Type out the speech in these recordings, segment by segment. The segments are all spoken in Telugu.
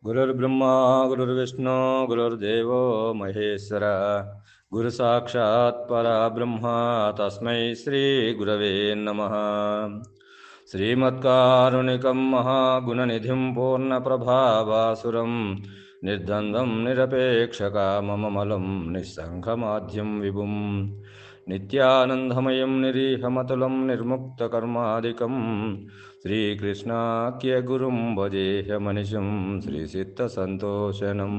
गुरुर्ब्रह्मा गुरुर्विष्णु गुरुर्देवो महेश्वर गुरु साक्षात् परब्रह्म तस्मै श्री गुरवे नमः। श्रीमत्कारुणिकं महागुणनिधिं पूर्णप्रभावासुरं निर्द्वन्द्वं निरपेक्षकाममलं निस्सङ्गमाध्यं विभुं नित्यानन्दमयं निरीहमतुलं निर्मुक्तकर्मादिकं श्रीकृष्णाख्य गुरुं भजेह्यमनिशं श्रीसिद्धसन्तोषनं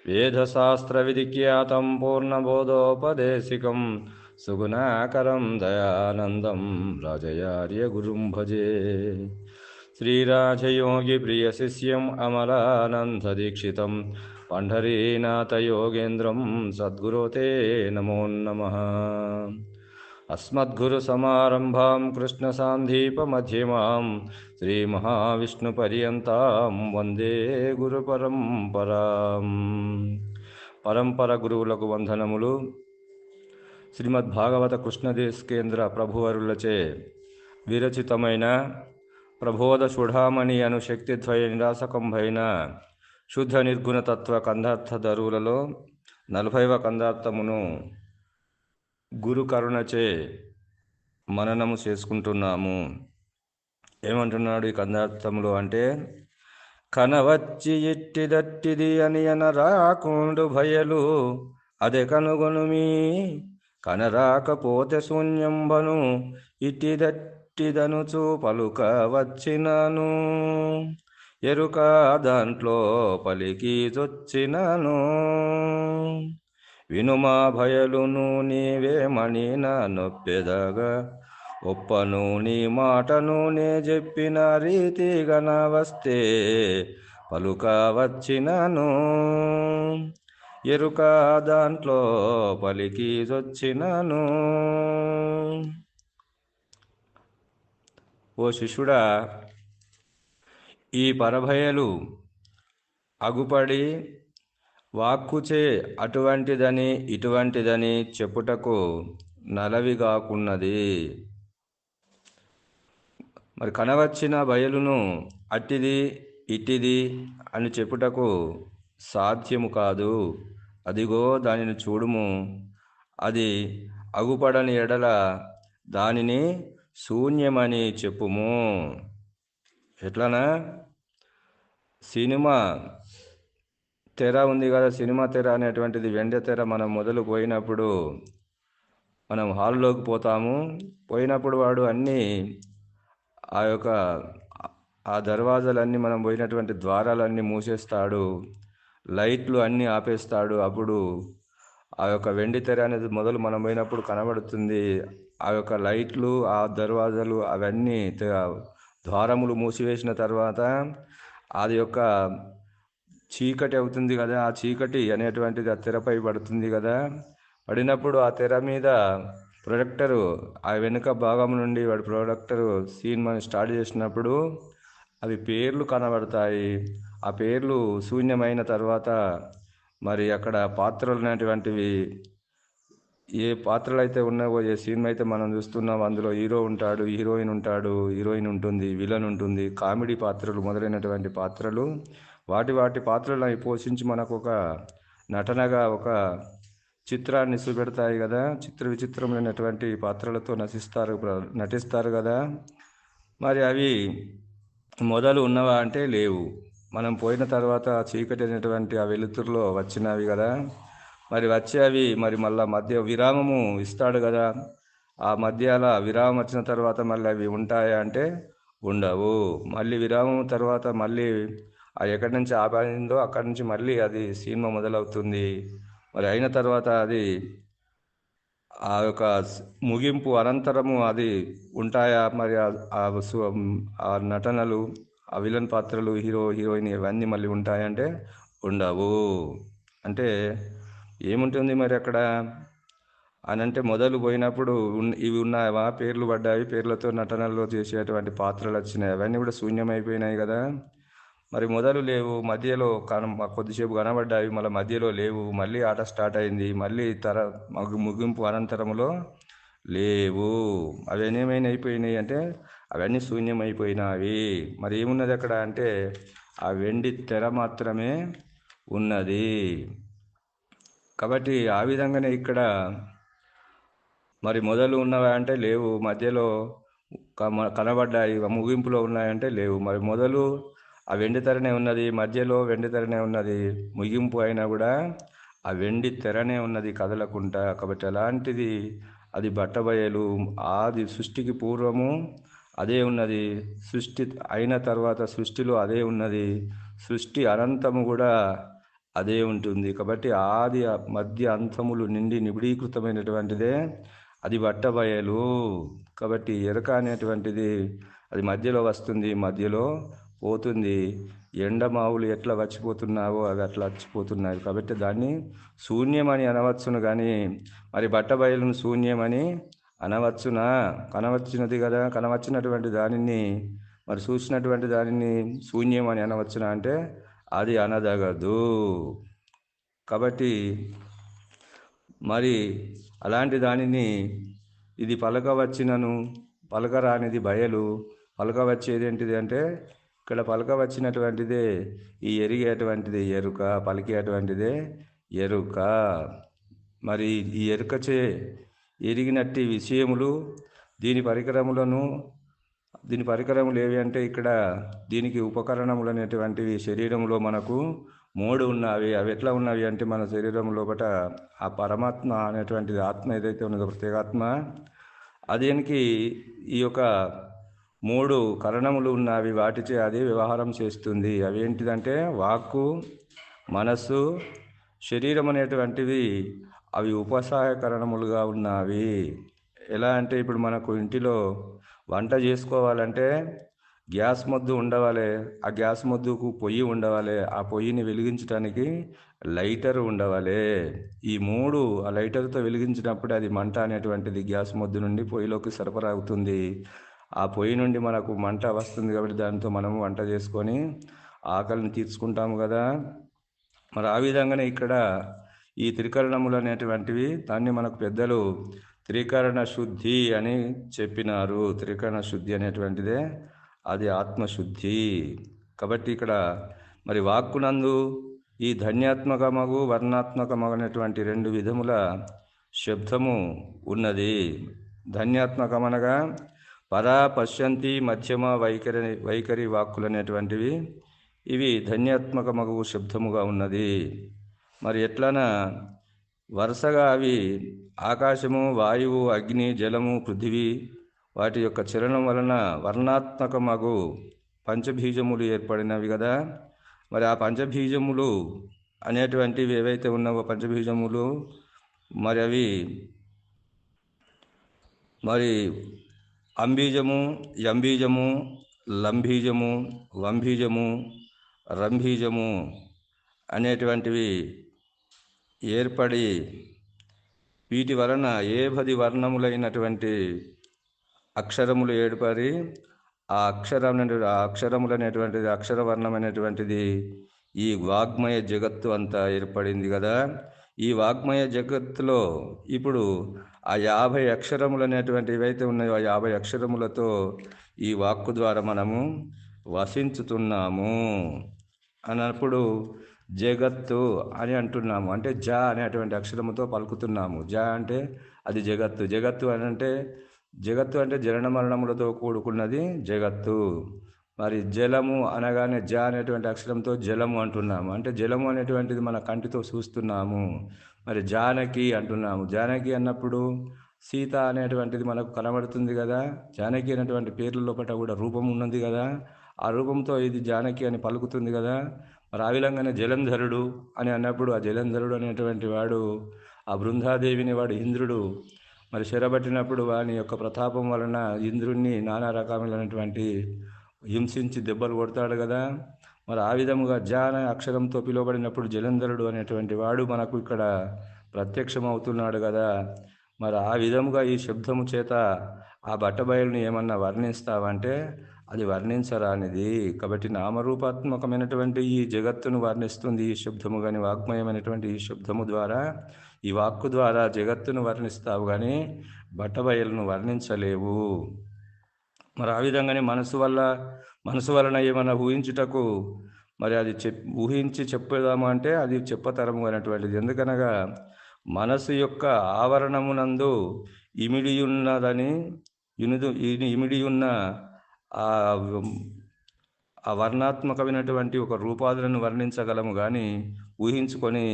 वेदशास्त्रविधिख्यातं पूर्णबोधोपदेशिकं सुगुणाकरं दयानन्दं राजयार्यगुरुं भजे। श्रीराजयोगिप्रियशिष्यम् अमलानन्ददीक्षितं पण्ढरीनाथयोगेन्द्रं सद्गुरो ते नमो नमः। अस्मद्गुरुसमारम्भां कृष्णसान्धीपमध्यमां श्रीमहाविष्णुपर्यन्तां वन्दे गुरुपరంపరాం। పరంపర గురువులకు వందనములు. శ్రీమద్భాగవత కృష్ణదేశకేంద్ర ప్రభువరులచే విరచితమైన ప్రబోధ చూడామణి అను శక్తిద్వయ నిరాసకంభైన శుద్ధ నిర్గుణతత్వ కందార్థ ధరువులలో 40వ కందార్థమును గురు కరుణచే మననము చేసుకుంటున్నాము. ఏమంటున్నాడు ఈ కందార్థములో అంటే, కనవచ్చి ఇట్టిదట్టిది అని అనరాకుండు భయలు అదే కనుగొనుమి, కనరాకపోతే శూన్యంబను ఇట్టిదట్టిదనుచు పలుక వచ్చినను, ఎరుక దాంట్లో పలికి చొచ్చినను, వినుమా భయలును నీవేమని నా నొప్పెదగా ఒప్పను నీ మాటను నే చెప్పిన రీతిగన వస్తే పలుక వచ్చినను, ఎరుక దాంట్లో పలికి చొచ్చినను. ఓ శిష్యుడా, ఈ పరభయలు అగుపడి వాక్కుచే అటువంటిదని ఇటువంటిదని చెప్పుటకు నలవిగాకున్నది. మరి కనవచ్చిన బయలును అట్టిది ఇట్టిది అని చెప్పుటకు సాధ్యము కాదు. అదిగో దానిని చూడుము, అది అగుపడని ఎడల దానిని శూన్యమని చెప్పుము. ఎట్లనా? సినిమా తెర ఉంది కదా, సినిమా తెర అనేటువంటిది వెండి తెర. మనం మొదలు పోయినప్పుడు మనం హాల్లోకి పోతాము. పోయినప్పుడు వాడు అన్నీ ఆ దర్వాజాలన్నీ, మనం పోయినటువంటి ద్వారాలన్నీ మూసేస్తాడు, లైట్లు అన్నీ ఆపేస్తాడు. అప్పుడు ఆ యొక్క వెండి తెర అనేది మొదలు మనం పోయినప్పుడు కనబడుతుంది. ఆ యొక్క లైట్లు, ఆ దర్వాజాలు అవన్నీ ద్వారములు మూసివేసిన తర్వాత అది యొక్క చీకటి అవుతుంది కదా. ఆ చీకటి అనేటువంటిది ఆ తెరపై పడుతుంది కదా. పడినప్పుడు ఆ తెర మీద ప్రొజెక్టరు, ఆ వెనుక భాగం నుండి వాడు ప్రొజెక్టరు సీన్ మనం స్టార్ట్ చేసినప్పుడు అవి పేర్లు కనబడతాయి. ఆ పేర్లు శూన్యమైన తర్వాత మరి అక్కడ పాత్రలు అనేటువంటివి, ఏ పాత్రలు అయితే ఉన్నావో, ఏ సినిమా అయితే మనం చూస్తున్నామో అందులో హీరో ఉంటాడు, హీరోయిన్ ఉంటాడు, హీరోయిన్ ఉంటుంది, విలన్ ఉంటుంది, కామెడీ పాత్రలు మొదలైనటువంటి పాత్రలు, వాటి పాత్రలను పోషించి మనకు ఒక నటనగా ఒక చిత్రాన్ని చూపెడతాయి కదా. చిత్ర విచిత్రమైనటువంటి పాత్రలతో నటిస్తారు కదా. మరి అవి మొదలు ఉన్నవా అంటే లేవు. మనం పోయిన తర్వాత చీకటి అనేటువంటి ఆ వెలుతురులో వచ్చినవి కదా. మరి వచ్చేవి మరి మళ్ళీ మధ్య విరామము ఇస్తాడు కదా. ఆ మధ్యలో విరామం వచ్చిన తర్వాత మళ్ళీ అవి ఉంటాయా అంటే ఉండవు. మళ్ళీ విరామం తర్వాత మళ్ళీ ఎక్కడి నుంచి ఆపాయిందో అక్కడి నుంచి మళ్ళీ అది సినిమా మొదలవుతుంది. మరి అయిన తర్వాత అది ఆ యొక్క ముగింపు అనంతరము అది ఉంటాయా మరి ఆ నటనలు, ఆ విలన్ పాత్రలు, హీరో హీరోయిన్ ఇవన్నీ మళ్ళీ ఉంటాయంటే ఉండవు. అంటే ఏముంటుంది మరి అక్కడ అని అంటే, మొదలు పోయినప్పుడు ఇవి ఉన్నాయా, పేర్లు పడ్డాయి, పేర్లతో నటనల్లో చేసేటువంటి పాత్రలు వచ్చినాయి, అవన్నీ కూడా శూన్యమైపోయినాయి కదా. మరి మొదలు లేవు, మధ్యలో కొద్దిసేపు కనబడ్డాయి, మళ్ళీ మధ్యలో లేవు, మళ్ళీ ఆట స్టార్ట్ అయింది, మళ్ళీ ముగింపు అనంతరంలో లేవు. అవన్నీ ఏమైనా అయిపోయినాయి అంటే అవన్నీ శూన్యమైపోయినవి. మరి ఏమున్నది అక్కడ అంటే ఆ వెండి తెర మాత్రమే ఉన్నది. కాబట్టి ఆ విధంగానే ఇక్కడ మరి మొదలు ఉన్నవా అంటే లేవు, మధ్యలో కనబడ్డాయి, ముగింపులో ఉన్నాయంటే లేవు. మరి మొదలు ఆ వెండి తెరనే ఉన్నది, మధ్యలో వెండి తెరనే ఉన్నది, ముగింపు అయినా కూడా ఆ వెండి తెరనే ఉన్నది కదలకుండా. కాబట్టి అలాంటిది అది బట్టబయలు. ఆది సృష్టికి పూర్వము అదే ఉన్నది, సృష్టి అయిన తర్వాత సృష్టిలో అదే ఉన్నది, సృష్టి అనంతము కూడా అదే ఉంటుంది. కాబట్టి ఆది మధ్య అంతములు నిండి నిబిడీకృతమైనటువంటిదే అది బట్టబయలు. కాబట్టి ఎరుక అనేటువంటిది అది మధ్యలో వస్తుంది, మధ్యలో పోతుంది. ఎండమావులు ఎట్లా వచ్చిపోతున్నావో అవి అట్లా వచ్చిపోతున్నాయి. కాబట్టి దాన్ని శూన్యమని అనవచ్చును, కానీ మరి బట్టబయలును శూన్యమని అనవచ్చునా? కనవచ్చినది కదా, కనవచ్చినటువంటి దానిని మరి చూసినటువంటి దానిని శూన్యం అని అనవచ్చునా అంటే అది అనదగదు. కాబట్టి మరి అలాంటి దానిని ఇది పలకవచ్చినను పలకరానిది బయలు. పలకవచ్చేది ఏంటిది అంటే ఇక్కడ పలకవచ్చినటువంటిదే ఈ ఎరిగేటువంటిది ఎరుక, పలికేటువంటిదే ఎరుక. మరి ఈ ఎరుకచే ఎరిగినట్టి విషయములు దీని పరికరములు ఏవి అంటే ఇక్కడ దీనికి ఉపకరణములు అనేటువంటివి శరీరంలో మనకు 3 ఉన్నవి. అవి ఎట్లా ఉన్నవి అంటే మన శరీరం లోపల ఆ పరమాత్మ అనేటువంటిది ఆత్మ ఏదైతే ఉన్నదో ప్రత్యేగాత్మ, అదేనికి ఈ యొక్క 3 కరణములు ఉన్నవి. వాటిచే అది వ్యవహారం చేస్తుంది. అవి ఏంటిదంటే వాక్కు, మనస్సు, శరీరం అనేటువంటివి అవి ఉపసహాయకరణములుగా ఉన్నవి. ఎలా అంటే ఇప్పుడు మనకు ఇంటిలో వంట చేసుకోవాలంటే గ్యాస్ మొద్దు ఉండవాలి, ఆ గ్యాస్ మొద్దుకు పొయ్యి ఉండవాలి, ఆ పొయ్యిని వెలిగించడానికి లైటర్ ఉండవాలి. ఈ 3 ఆ లైటర్తో వెలిగించినప్పుడు అది మంట అనేటువంటిది గ్యాస్ మొద్దు నుండి పొయ్యిలోకి సరఫరా అవుతుంది. ఆ పొయ్యి నుండి మనకు మంట వస్తుంది. కాబట్టి దాంతో మనము వంట చేసుకొని ఆకలిని తీర్చుకుంటాము కదా. మరి ఆ విధంగానే ఇక్కడ ఈ త్రికరణములు అనేటువంటివి దాన్ని మనకు పెద్దలు త్రికరణ శుద్ధి అని చెప్పినారు. త్రికరణ శుద్ధి అనేటువంటిదే అది ఆత్మశుద్ధి. కాబట్టి ఇక్కడ మరి వాక్కునందు ఈ ధన్యాత్మకమగు వర్ణాత్మకమగు అనేటువంటి 2 విధముల శబ్దము ఉన్నది. ధన్యాత్మకమనగా పరా, పశ్యంతి, మధ్యమ, వైఖరి వాక్కులు అనేటువంటివి ఇవి ధన్యాత్మకమగు శబ్దముగా ఉన్నది. మరి ఎట్లనా వరుసగా అవి ఆకాశము, వాయువు, అగ్ని, జలము, పృథివీ వాటి యొక్క చలనం వలన వర్ణాత్మకమగు పంచబీజములు ఏర్పడినవి కదా. మరి ఆ పంచబీజములు అనేటువంటివి ఏవైతే ఉన్నావో పంచబీజములు మరి అవి మరి అంబీజము, యంబీజము, లంబీజము, వంబీజము, రంబీజము అనేటువంటివి ఏర్పడి వీటి వలన 10 వర్ణములైనటువంటి అక్షరములు ఏర్పడి ఆ అక్షరములు అనేటువంటిది అక్షరవర్ణం అనేటువంటిది ఈ వాగ్మయ జగత్తు అంతా ఏర్పడింది కదా. ఈ వాగ్మయ జగత్తులో ఇప్పుడు ఆ 50 అక్షరములు అనేటువంటివి ఏవైతే ఉన్నాయో ఆ 50 అక్షరములతో ఈ వాక్కు ద్వారా మనము వసించుతున్నాము అన్నప్పుడు జగత్తు అని అంటున్నాము. అంటే జ అనేటువంటి అక్షరముతో పలుకుతున్నాము. జ అంటే అది జగత్తు. జగత్తు అంటే జనన మరణములతో కూడుకున్నది జగత్తు. మరి జలము అనగానే జ అనేటువంటి అక్షరంతో జలము అంటున్నాము. అంటే జలము అనేటువంటిది మన కంటితో చూస్తున్నాము. మరి జానకి అంటున్నాము. జానకి అన్నప్పుడు సీత అనేటువంటిది మనకు కనబడుతుంది కదా. జానకి అనేటువంటి పేర్ల లోపల కూడా రూపం ఉన్నది కదా. ఆ రూపంతో ఇది జానకి అని పలుకుతుంది కదా. మరి ఆ విధంగానే జలంధరుడు అని అన్నప్పుడు ఆ జలంధరుడు అనేటువంటి వాడు ఆ బృందాదేవిని వాడు ఇంద్రుడు మరి చెరబట్టినప్పుడు వాని యొక్క ప్రతాపం వలన ఇంద్రుణ్ణి నానా రకములైనటువంటి హింసించి దెబ్బలు కొడతాడు కదా. మరి ఆ విధముగా జాన అక్షరంతో పిలువబడినప్పుడు జలంధరుడు అనేటువంటి వాడు మనకు ఇక్కడ ప్రత్యక్షమవుతున్నాడు కదా. మరి ఆ విధముగా ఈ శబ్దము చేత ఆ బట్టబయలుని ఏమన్నా వర్ణిస్తావంటే అది వర్ణించరానిది. కాబట్టి నామరూపాత్మకమైనటువంటి ఈ జగత్తును వర్ణిస్తుంది ఈ శబ్దము. కానీ వాగ్మయమైనటువంటి ఈ శబ్దము ద్వారా ఈ వాక్కు ద్వారా జగత్తును వర్ణిస్తావు కానీ బట్టబయలును వర్ణించలేవు. మరి ఆ విధంగానే మనసు వలన ఏమన్నా ఊహించుటకు మరి అది ఊహించి చెప్పేదామా అంటే అది చెప్పతరము అనేటువంటిది. ఎందుకనగా మనసు యొక్క ఆవరణమునందు ఇమిడియున్నదని ఇమిడియున్న ఆ ఆ వర్ణాత్మకమైనటువంటి ఒక రూపాదులను వర్ణించగలము కానీ ఊహించుకొని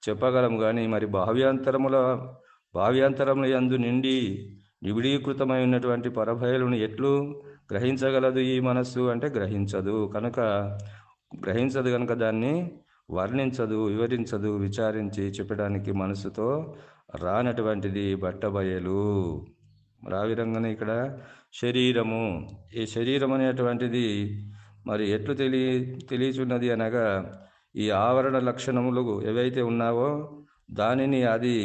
చెప్పగలము కానీ మరి భావ్యాంతరముల యందు నిండి నిబిడీకృతమై ఉన్నటువంటి పరభయలను ఎట్లు గ్రహించగలదు ఈ మనస్సు అంటే గ్రహించదు కనుక దాన్ని వర్ణించదు, వివరించదు, విచారించి చెప్పడానికి మనసుతో రానటువంటిది బట్టబయలు. మరి ఆ విధంగానే ఇక్కడ శరీరము, ఈ శరీరం అనేటువంటిది మరి ఎట్లు తెలియచున్నది అనగా ఈ ఆవరణ లక్షణములు ఏవైతే ఉన్నావో దానిని అది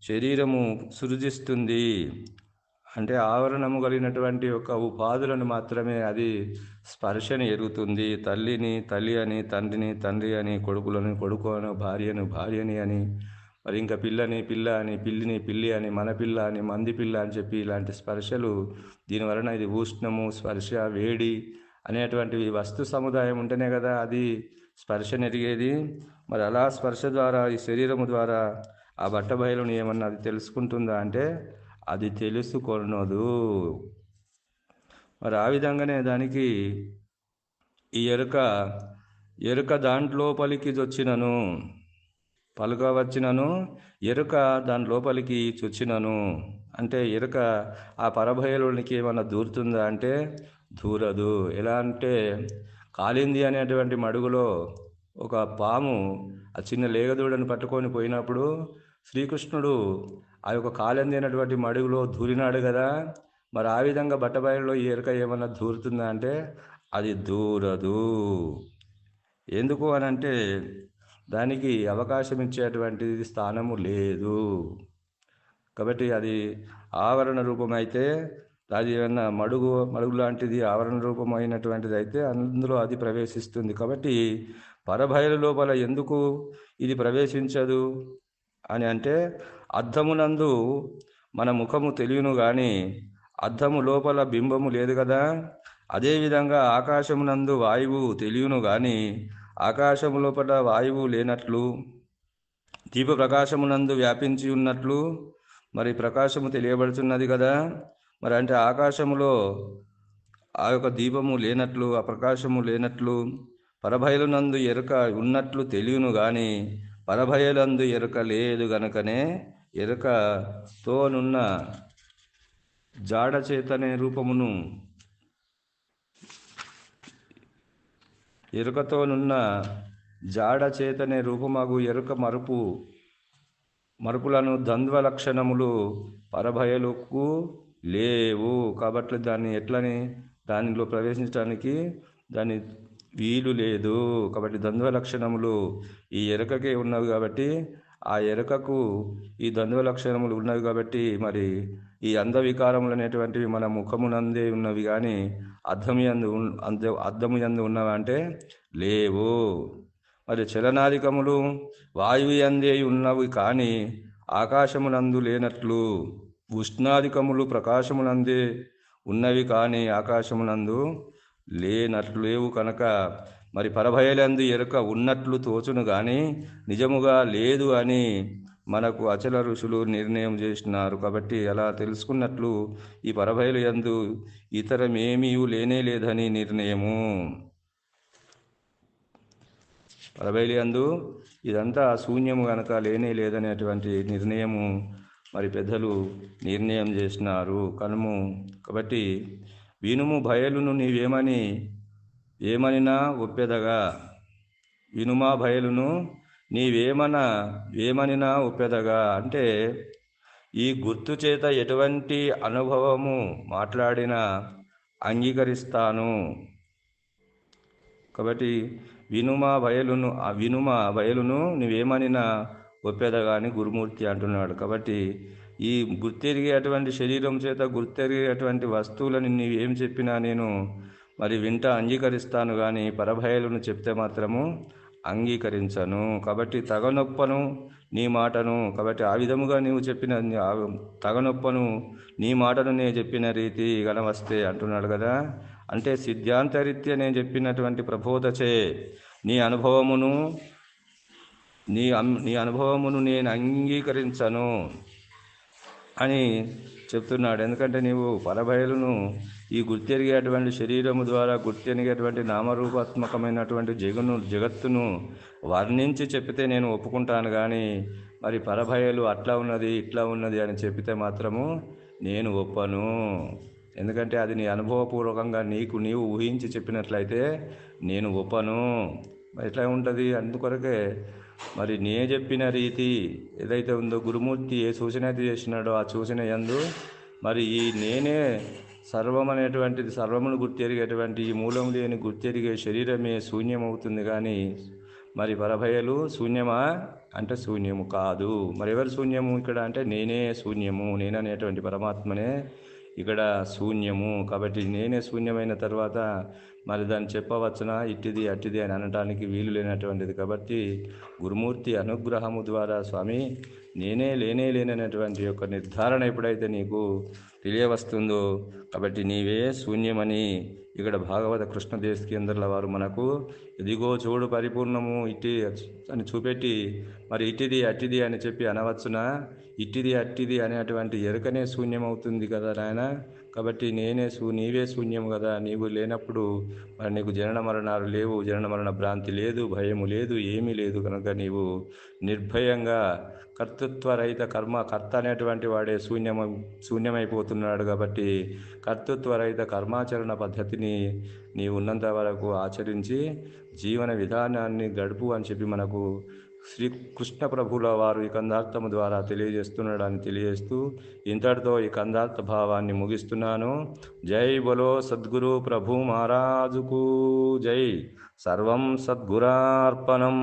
శరీరము సృజిస్తుంది. అంటే ఆవరణము కలిగినటువంటి ఒక ఉపాధులను మాత్రమే అది స్పర్శని ఎరుగుతుంది. తల్లి అని, తండ్రి అని, కొడుకులను కొడుకు అని, భార్యని అని, మరి ఇంకా పిల్ల అని, పిల్లి అని, మన పిల్ల అని, మంది పిల్ల అని చెప్పి ఇలాంటి స్పర్శలు దీనివలన ఇది ఉష్ణము, స్పర్శ, వేడి అనేటువంటివి వస్తు సముదాయం ఉంటేనే కదా అది స్పర్శను ఎరిగేది. మరి అలా స్పర్శ ద్వారా ఈ శరీరము ద్వారా ఆ బట్టబయలుని ఏమన్నా అది తెలుసుకుంటుందా అంటే అది తెలుసుకొనదు. మరి ఆ విధంగానే దానికి ఈ ఎరుక దాంట్లోపలికి చొచ్చినను, పలుక వచ్చినను ఎరుక దాని లోపలికి చొచ్చినను అంటే ఎరుక ఆ పరభయలోనికి ఏమన్నా దూరుతుందా అంటే దూరదు. ఎలా అంటే కాలింది అనేటువంటి మడుగులో ఒక పాము ఆ చిన్న లేగదూడను పట్టుకొని పోయినప్పుడు శ్రీకృష్ణుడు ఆ యొక్క కాలింది అనేటువంటి మడుగులో దూరినాడు కదా. మరి ఆ విధంగా బట్టబయలులో ఈ ఎరుక ఏమన్నా దూరుతుందా అంటే అది దూరదు. ఎందుకు అని అంటే దానికి అవకాశం ఇచ్చేటువంటి స్థానము లేదు. కాబట్టి అది ఆవరణ రూపం అయితే అది ఏమన్నా మడుగు లాంటిది ఆవరణ రూపమైనటువంటిది అయితే అందులో అది ప్రవేశిస్తుంది. కాబట్టి పరభయలు లోపల ఎందుకు ఇది ప్రవేశించదు అని అంటే అద్దమునందు మన ముఖము తెలియను కానీ అద్దము లోపల బింబము లేదు కదా. అదేవిధంగా ఆకాశమునందు వాయువు తెలియను కానీ ఆకాశము లోపల వాయువు లేనట్లు, దీప ప్రకాశమునందు వ్యాపించి ఉన్నట్లు మరి ప్రకాశము తెలియబడుతున్నది కదా. మరి అంటే ఆకాశములో ఆ యొక్క దీపము లేనట్లు, ఆ ప్రకాశము లేనట్లు పరభయలునందు ఎరుక ఉన్నట్లు తెలియను కానీ పరభయలందు ఎరుక లేదు గనుకనే ఎరుకతోనున్న జాడ చేతనే రూపమును ఎరుకతోనున్న జాడ చేతనే రూపమగు ఎరుక మరుపులను ద్వంద్వ లక్షణములు పరభయలకు లేవు. కాబట్టి దానిలో ప్రవేశించడానికి దాని వీలు లేదు. కాబట్టి ద్వంద్వ లక్షణములు ఈ ఎరుకకే ఉన్నవి కాబట్టి ఆ ఎరుకకు ఈ ద్వంద్వ లక్షణములు ఉన్నవి కాబట్టి మరి ఈ అంధవికారములు అనేటువంటివి మన ముఖమునందే ఉన్నవి కానీ అద్దము యందు ఉన్నవి అంటే లేవు. మరి చలనాధికములు వాయువు యందే ఉన్నవి కానీ ఆకాశమునందు లేనట్లు, ఉష్ణాధికములు ప్రకాశమునందే ఉన్నవి కానీ ఆకాశమునందు లేవు కనుక మరి పరభయలందు ఎరుక ఉన్నట్లు తోచును కానీ నిజముగా లేదు అని మనకు అచల ఋషులు నిర్ణయం చేసినారు. కాబట్టి అలా తెలుసుకున్నట్లు ఈ పరభయలు యందు ఇతరమేమీ లేనే లేదని నిర్ణయము. పరభయలు యందు ఇదంతా శూన్యము గనక లేనే లేదనేటువంటి నిర్ణయము మరి పెద్దలు నిర్ణయం చేసినారు. కాబట్టి వినుము భయలును ఏమనినా ఒప్పెదగా, వినుమా భయలును ఏమనినా ఒప్పెదగా అంటే ఈ గుర్తు చేత ఎటువంటి అనుభవము మాట్లాడినా అంగీకరిస్తాను. కాబట్టి వినుమా భయలును నీవేమనినా ఒప్పెదగా అని గురుమూర్తి అంటున్నాడు. కాబట్టి ఈ గుర్తెరిగేటువంటి శరీరం చేత గుర్తెరిగేటువంటి వస్తువులని నీవేం చెప్పినా నేను మరి అంగీకరిస్తాను కానీ పరభయలను చెప్తే మాత్రము అంగీకరించను. కాబట్టి తగనొప్పను నీ మాటను, కాబట్టి ఆ విధముగా నీవు చెప్పిన తగనొప్పను నీ మాటను నేను చెప్పిన రీతి గనవస్తే అంటున్నాడు కదా. అంటే సిద్ధాంతరీత్యా నేను చెప్పినటువంటి ప్రబోధచే నీ అనుభవమును నీ అనుభవమును నేను అంగీకరించను అని చెప్తున్నాడు. ఎందుకంటే నీవు పరబయలును ఈ గుర్తెరిగేటువంటి శరీరము ద్వారా గుర్తెరిగేటువంటి నామరూపాత్మకమైనటువంటి జగత్తును వర్ణించి చెప్పితే నేను ఒప్పుకుంటాను, కానీ మరి పరభయలు అట్లా ఉన్నది ఇట్లా ఉన్నది అని చెప్పితే మాత్రము నేను ఒప్పను. ఎందుకంటే అది నీ అనుభవపూర్వకంగా నీవు ఊహించి చెప్పినట్లయితే నేను ఒప్పను. ఎట్లా ఉంటుంది? అందుకొరకే మరి నే చెప్పిన రీతి ఏదైతే ఉందో, గురుమూర్తి ఏ సూచన అయితే చేసినాడో ఆ సూచన యందు మరి ఈ నేనే సర్వమనేటువంటిది, సర్వమును గుర్తెరిగేటువంటి ఈ మూలం లేని గుర్తెరిగే శరీరమే శూన్యమవుతుంది, కానీ మరి పరభయలు శూన్యమా అంటే శూన్యము కాదు. మరి ఎవరు శూన్యము ఇక్కడ అంటే నేనే శూన్యము, నేననేటువంటి పరమాత్మనే ఇక్కడ శూన్యము. కాబట్టి నేనే శూన్యమైన తర్వాత మరి దాన్ని చెప్పవచ్చునా ఇట్టిది అట్టిది అని అనటానికి వీలు లేనటువంటిది. కాబట్టి గురుమూర్తి అనుగ్రహము ద్వారా స్వామి నేనే లేనేలేనటువంటి యొక్క నిర్ధారణ ఎప్పుడైతే నీకు తెలియవస్తుందో, కాబట్టి నీవే శూన్యమని ఇక్కడ భాగవత కృష్ణదేశకేంద్రుల వారు మనకు ఇదిగో చూడు పరిపూర్ణము ఇట్టి అని చూపెట్టి మరి ఇట్టిది అట్టిది అని చెప్పి అనవచ్చునా? ఇట్టిది అట్టిది అనేటువంటి ఎరుకనే శూన్యమవుతుంది కదా నాయన. కాబట్టి నీవే శూన్యం కదా. నీవు లేనప్పుడు మరి నీకు జనన మరణాలు లేవు, జనన మరణ భ్రాంతి లేదు, భయము లేదు, ఏమీ లేదు. కనుక నీవు నిర్భయంగా కర్తృత్వరహిత కర్త అనేటువంటి వాడే శూన్యమైపోతున్నాడు. కాబట్టి కర్తృత్వరహిత కర్మాచరణ పద్ధతిని నీవు ఉన్నంత వరకు ఆచరించి జీవన విధానాన్ని గడుపు అని చెప్పి మనకు శ్రీ కృష్ణ ప్రభుల వారు ఈ కందార్థము ద్వారా తెలియజేస్తున్నాడని తెలియజేస్తూ ఇంతటితో ఈ కందార్థ భావాన్ని ముగిస్తున్నాను. జై బలో సద్గురు ప్రభు మహారాజుకు జై. సర్వం సద్గురార్పణం.